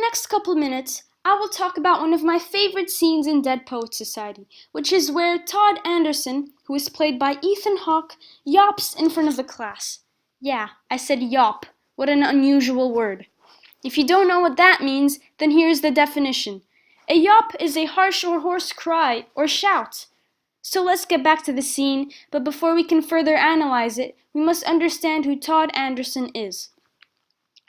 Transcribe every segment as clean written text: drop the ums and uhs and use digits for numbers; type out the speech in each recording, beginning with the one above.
next couple minutes, I will talk about one of my favorite scenes in Dead Poets Society, which is where Todd Anderson, who is played by Ethan Hawke, yawps in front of the class. Yeah, I said yawp. What an unusual word. If you don't know what that means, then here's the definition. A yawp is a harsh or hoarse cry or shout. So let's get back to the scene, but before we can further analyze it, we must understand who Todd Anderson is.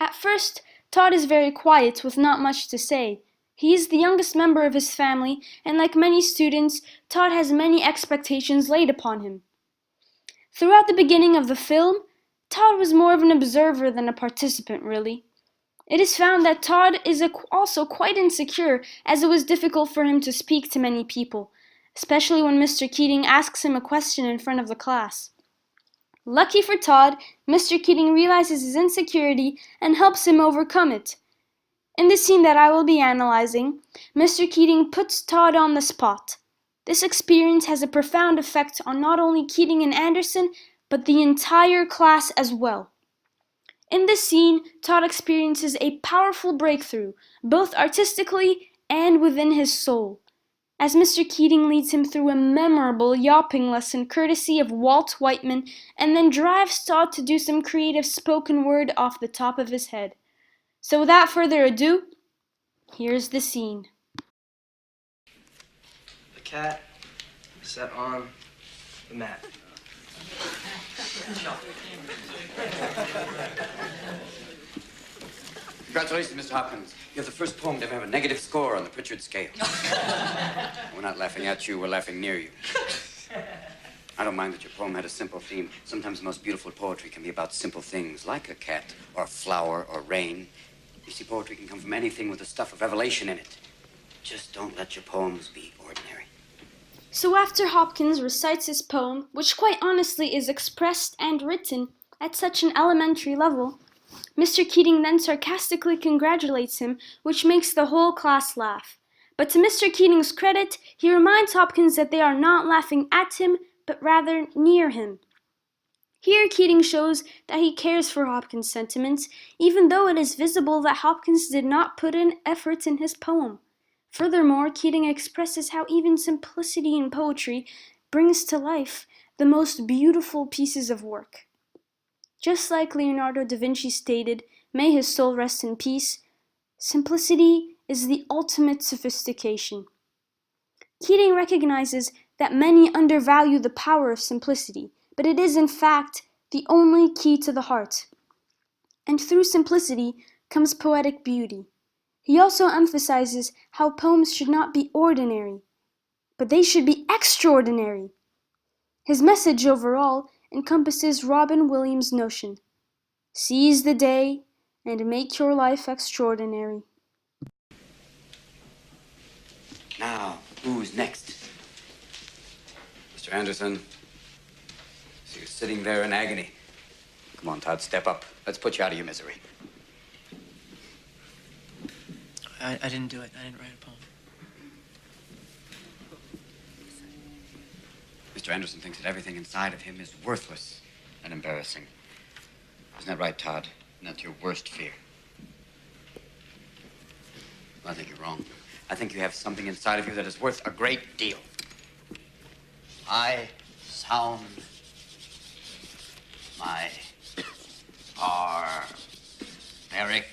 At first, Todd is very quiet with not much to say. He is the youngest member of his family, and like many students, Todd has many expectations laid upon him. Throughout the beginning of the film, Todd was more of an observer than a participant, really. It is found that Todd is also quite insecure, as it was difficult for him to speak to many people, especially when Mr. Keating asks him a question in front of the class. Lucky for Todd, Mr. Keating realizes his insecurity and helps him overcome it. In the scene that I will be analyzing, Mr. Keating puts Todd on the spot. This experience has a profound effect on not only Keating and Anderson, but the entire class as well. In this scene, Todd experiences a powerful breakthrough, both artistically and within his soul, as Mr. Keating leads him through a memorable yawping lesson courtesy of Walt Whiteman, and then drives Todd to do some creative spoken word off the top of his head. So without further ado, here's the scene. The cat sat on the mat. Congratulations, Mr. Hopkins. You have the first poem to ever have a negative score on the Pritchard scale. We're not laughing at you, we're laughing near you. I don't mind that your poem had a simple theme. Sometimes the most beautiful poetry can be about simple things, like a cat, or a flower, or rain. You see, poetry can come from anything with the stuff of revelation in it. Just don't let your poems be ordinary. So after Hopkins recites his poem, which quite honestly is expressed and written at such an elementary level, Mr. Keating then sarcastically congratulates him, which makes the whole class laugh. But to Mr. Keating's credit, he reminds Hopkins that they are not laughing at him, but rather near him. Here Keating shows that he cares for Hopkins' sentiments, even though it is visible that Hopkins did not put in effort in his poem. Furthermore, Keating expresses how even simplicity in poetry brings to life the most beautiful pieces of work. Just like Leonardo da Vinci stated, may his soul rest in peace, simplicity is the ultimate sophistication. Keating recognizes that many undervalue the power of simplicity, but it is in fact the only key to the heart. And through simplicity comes poetic beauty. He also emphasizes how poems should not be ordinary, but they should be extraordinary. His message overall encompasses Robin Williams' notion: seize the day and make your life extraordinary. Now, who's next? Mr. Anderson. So you're sitting there in agony. Come on, Todd, step up. Let's put you out of your misery. I didn't do it. I didn't write a poem. Mr. Anderson thinks that everything inside of him is worthless and embarrassing. Isn't that right, Todd? And that's your worst fear. Well, I think you're wrong. I think you have something inside of you that is worth a great deal. I sound my barbaric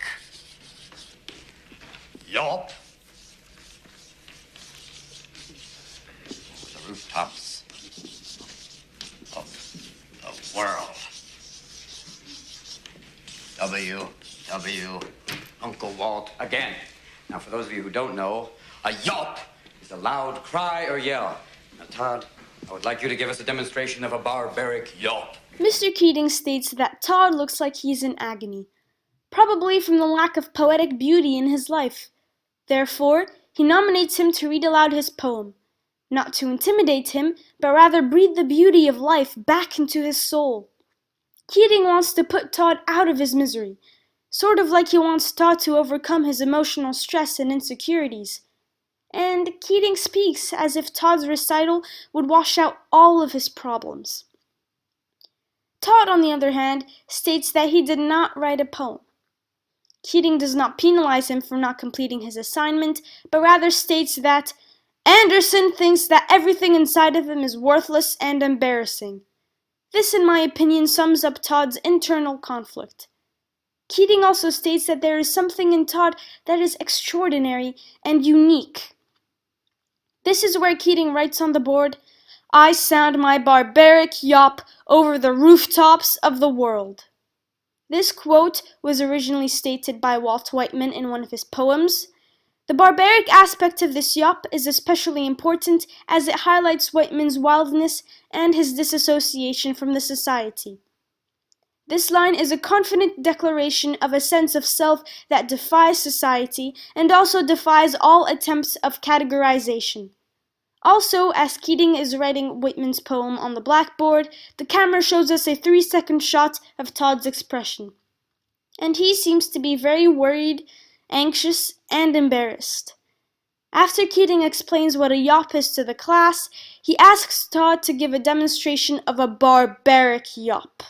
yawp over the rooftops of the world. W. Uncle Walt again. Now, for those of you who don't know, a yawp is a loud cry or yell. Now, Todd, I would like you to give us a demonstration of a barbaric yawp. Mr. Keating states that Todd looks like he's in agony, probably from the lack of poetic beauty in his life. Therefore, he nominates him to read aloud his poem, not to intimidate him, but rather breathe the beauty of life back into his soul. Keating wants to put Todd out of his misery, sort of like he wants Todd to overcome his emotional stress and insecurities. And Keating speaks as if Todd's recital would wash out all of his problems. Todd, on the other hand, states that he did not write a poem. Keating does not penalize him for not completing his assignment, but rather states that Anderson thinks that everything inside of him is worthless and embarrassing. This, in my opinion, sums up Todd's internal conflict. Keating also states that there is something in Todd that is extraordinary and unique. This is where Keating writes on the board, "I sound my barbaric yawp over the rooftops of the world." This quote was originally stated by Walt Whitman in one of his poems. The barbaric aspect of this yawp is especially important as it highlights Whitman's wildness and his disassociation from the society. This line is a confident declaration of a sense of self that defies society and also defies all attempts of categorization. Also, as Keating is writing Whitman's poem on the blackboard, the camera shows us a 3-second shot of Todd's expression. And he seems to be very worried, anxious, and embarrassed. After Keating explains what a yawp is to the class, he asks Todd to give a demonstration of a barbaric yawp.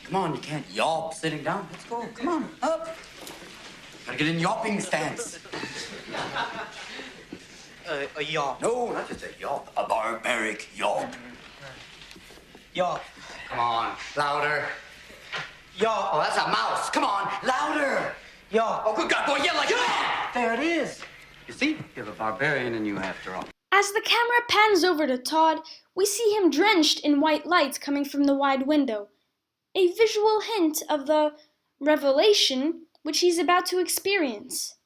Come on, you can't yawp sitting down. Let's go. Come on, up. Gotta get in yawping stance. A yawp. No, not just a yawp. A barbaric yawp. Yawp. Come on, louder. Yawp. Oh, that's a mouse. Come on, louder. Yawp. Oh, good God, boy, yell like that. There it is. You see, you have a barbarian in you after all. As the camera pans over to Todd, we see him drenched in white light coming from the wide window, a visual hint of the revelation which he's about to experience.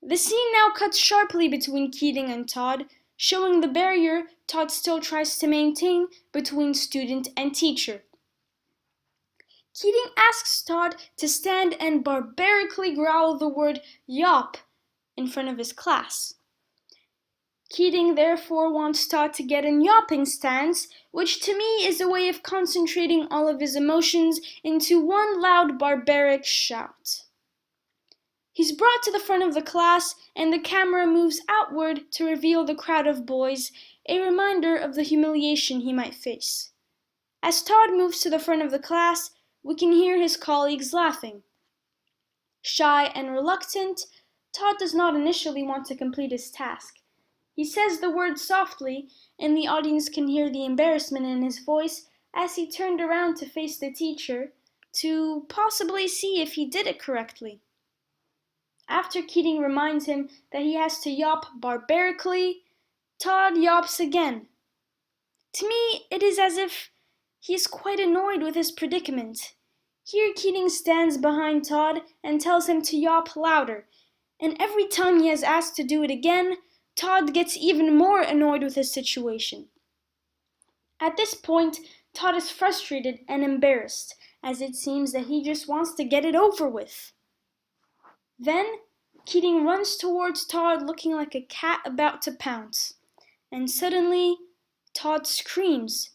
The scene now cuts sharply between Keating and Todd, showing the barrier Todd still tries to maintain between student and teacher. Keating asks Todd to stand and barbarically growl the word yawp in front of his class. Keating therefore wants Todd to get in yawping stance, which to me is a way of concentrating all of his emotions into one loud barbaric shout. He's brought to the front of the class, and the camera moves outward to reveal the crowd of boys, a reminder of the humiliation he might face. As Todd moves to the front of the class, we can hear his colleagues laughing. Shy and reluctant, Todd does not initially want to complete his task. He says the word softly, and the audience can hear the embarrassment in his voice as he turned around to face the teacher to possibly see if he did it correctly. After Keating reminds him that he has to yawp barbarically, Todd yawps again. To me, it is as if he is quite annoyed with his predicament. Here Keating stands behind Todd and tells him to yawp louder, and every time he is asked to do it again, Todd gets even more annoyed with his situation. At this point, Todd is frustrated and embarrassed, as it seems that he just wants to get it over with. Then, Keating runs towards Todd looking like a cat about to pounce, and suddenly, Todd screams,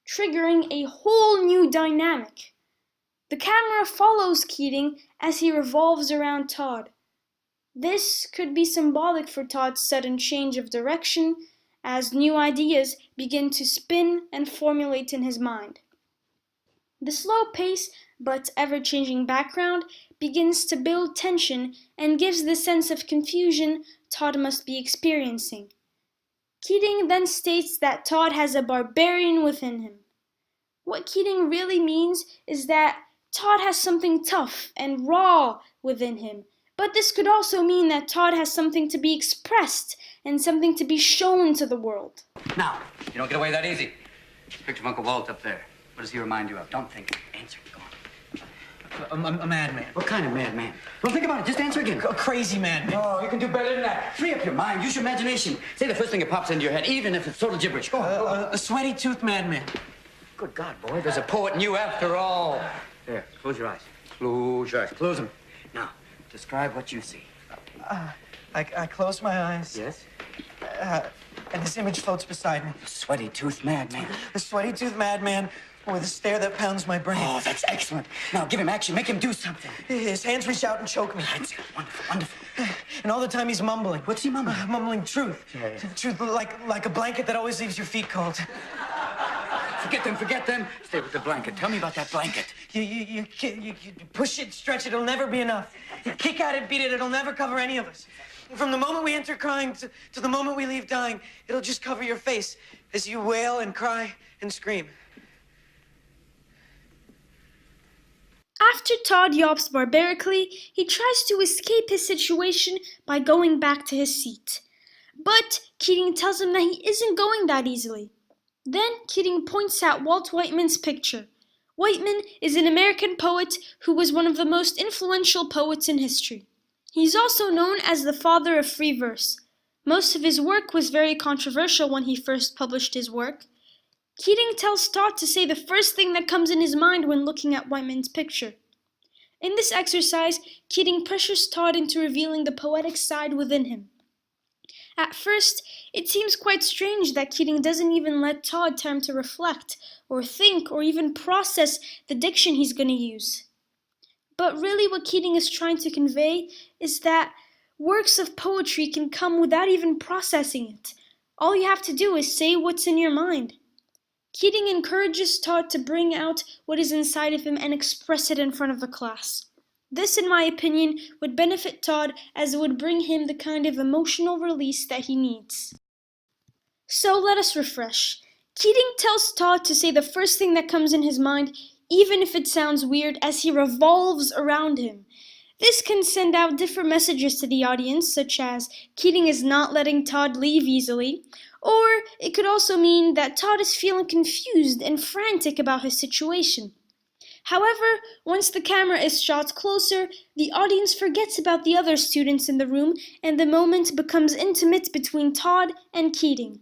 triggering a whole new dynamic. The camera follows Keating as he revolves around Todd. This could be symbolic for Todd's sudden change of direction as new ideas begin to spin and formulate in his mind. The slow pace but ever-changing background begins to build tension and gives the sense of confusion Todd must be experiencing. Keating then states that Todd has a barbarian within him. What Keating really means is that Todd has something tough and raw within him, but this could also mean that Todd has something to be expressed and something to be shown to the world. Now, you don't get away that easy. Picture of Uncle Walt up there. What does he remind you of? Don't think. Answer. Go on. A madman. What kind of madman? Well, think about it. Just answer again. A crazy madman. Oh, you can do better than that. Free up your mind. Use your imagination. Say the first thing that pops into your head, even if it's total gibberish. Go on. A sweaty-toothed madman. Good God, boy. There's a poet in you after all. There. Close your eyes. Close your eyes. Close them. Now, describe what you see. I close my eyes. Yes? And this image floats beside me. Sweaty-toothed madman. A sweaty-toothed madman with a stare that pounds my brain. Oh, that's excellent. Now, give him action. Make him do something. His hands reach out and choke me. That's good. Wonderful, wonderful. And all the time he's mumbling. What's he mumbling? Mumbling truth. Yeah. Truth like a blanket that always leaves your feet cold. Forget them. Stay with the blanket. Tell me about that blanket. You push it, stretch it, it'll never be enough. You kick at it, beat it, it'll never cover any of us. From the moment we enter crying to the moment we leave dying, it'll just cover your face as you wail and cry and scream. After Todd yaps barbarically, he tries to escape his situation by going back to his seat. But Keating tells him that he isn't going that easily. Then Keating points at Walt Whitman's picture. Whitman is an American poet who was one of the most influential poets in history. He's also known as the father of free verse. Most of his work was very controversial when he first published his work. Keating tells Todd to say the first thing that comes in his mind when looking at Whitman's picture. In this exercise, Keating pressures Todd into revealing the poetic side within him. At first, it seems quite strange that Keating doesn't even let Todd time to reflect, or think, or even process the diction he's going to use. But really what Keating is trying to convey is that works of poetry can come without even processing it. All you have to do is say what's in your mind. Keating encourages Todd to bring out what is inside of him and express it in front of the class. This, in my opinion, would benefit Todd as it would bring him the kind of emotional release that he needs. So let us refresh. Keating tells Todd to say the first thing that comes in his mind, even if it sounds weird, as he revolves around him. This can send out different messages to the audience, such as Keating is not letting Todd leave easily, or it could also mean that Todd is feeling confused and frantic about his situation. However, once the camera is shot closer, the audience forgets about the other students in the room and the moment becomes intimate between Todd and Keating.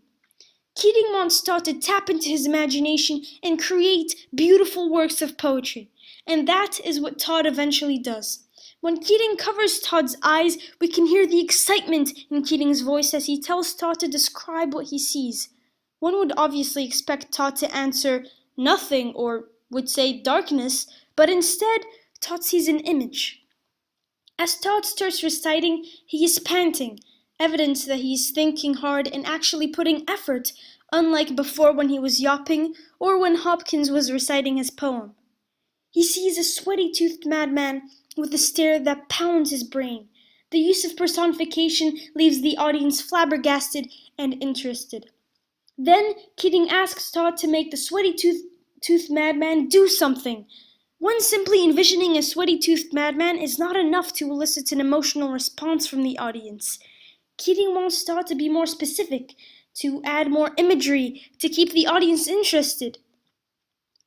Keating wants Todd to tap into his imagination and create beautiful works of poetry, and that is what Todd eventually does. When Keating covers Todd's eyes, we can hear the excitement in Keating's voice as he tells Todd to describe what he sees. One would obviously expect Todd to answer nothing or would say darkness, but instead Todd sees an image. As Todd starts reciting, he is panting, evidence that he is thinking hard and actually putting effort, unlike before when he was yapping or when Hopkins was reciting his poem. He sees a sweaty-toothed madman with a stare that pounds his brain. The use of personification leaves the audience flabbergasted and interested. Then Keating asks Todd to make the sweaty-toothed madman do something. One simply envisioning a sweaty-toothed madman is not enough to elicit an emotional response from the audience. Keating wants Todd to be more specific, to add more imagery, to keep the audience interested.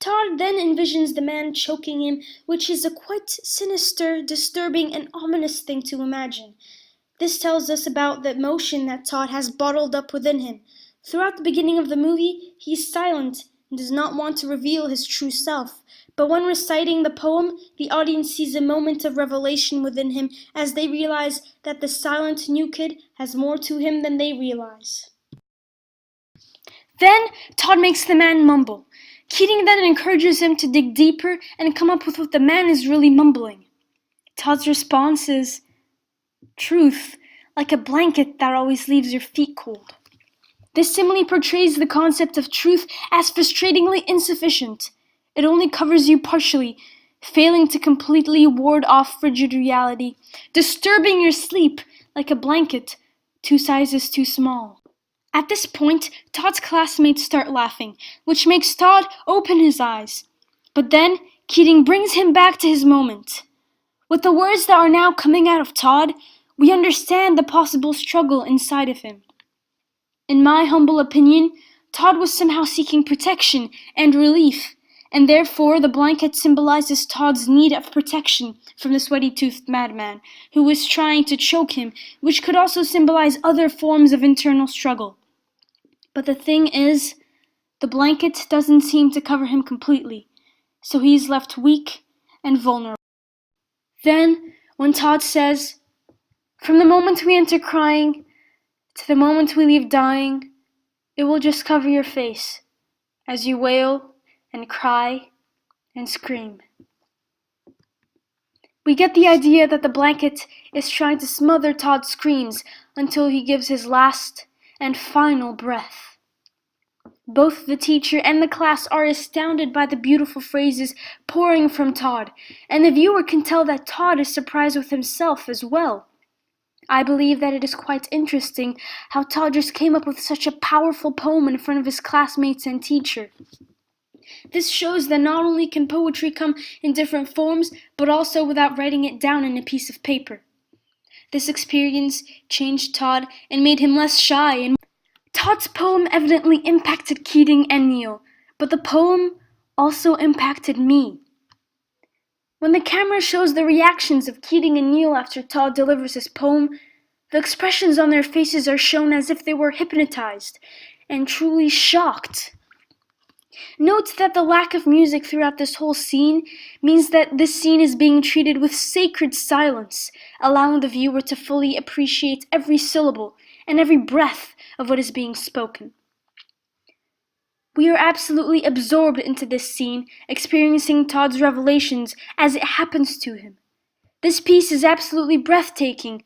Todd then envisions the man choking him, which is a quite sinister, disturbing, and ominous thing to imagine. This tells us about the emotion that Todd has bottled up within him. Throughout the beginning of the movie, he is silent and does not want to reveal his true self. But when reciting the poem, the audience sees a moment of revelation within him as they realize that the silent new kid has more to him than they realize. Then Todd makes the man mumble. Keating then encourages him to dig deeper and come up with what the man is really mumbling. Todd's response is, truth, like a blanket that always leaves your feet cold. This simile portrays the concept of truth as frustratingly insufficient. It only covers you partially, failing to completely ward off frigid reality, disturbing your sleep like a blanket 2 sizes too small. At this point, Todd's classmates start laughing, which makes Todd open his eyes. But then, Keating brings him back to his moment. With the words that are now coming out of Todd, we understand the possible struggle inside of him. In my humble opinion, Todd was somehow seeking protection and relief, and therefore the blanket symbolizes Todd's need of protection from the sweaty-toothed madman, who was trying to choke him, which could also symbolize other forms of internal struggle. But the thing is, the blanket doesn't seem to cover him completely, so he's left weak and vulnerable. Then, when Todd says, "From the moment we enter crying to the moment we leave dying, it will just cover your face as you wail and cry and scream." We get the idea that the blanket is trying to smother Todd's screams until he gives his last and final breath. Both the teacher and the class are astounded by the beautiful phrases pouring from Todd, and the viewer can tell that Todd is surprised with himself as well. I believe that it is quite interesting how Todd just came up with such a powerful poem in front of his classmates and teacher. This shows that not only can poetry come in different forms, but also without writing it down in a piece of paper. This experience changed Todd and made him less shy. And Todd's poem evidently impacted Keating and Neil, but the poem also impacted me. When the camera shows the reactions of Keating and Neil after Todd delivers his poem, the expressions on their faces are shown as if they were hypnotized and truly shocked. Note that the lack of music throughout this whole scene means that this scene is being treated with sacred silence, allowing the viewer to fully appreciate every syllable and every breath of what is being spoken. We are absolutely absorbed into this scene, experiencing Todd's revelations as it happens to him. This piece is absolutely breathtaking,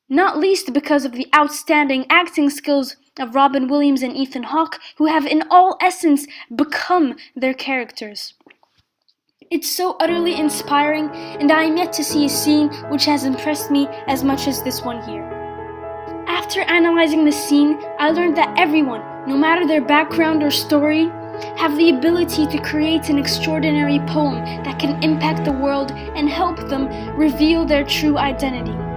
not least because of the outstanding acting skills of Robin Williams and Ethan Hawke, who have in all essence become their characters. It's so utterly inspiring, and I am yet to see a scene which has impressed me as much as this one here. After analyzing the scene, I learned that everyone, no matter their background or story, have the ability to create an extraordinary poem that can impact the world and help them reveal their true identity.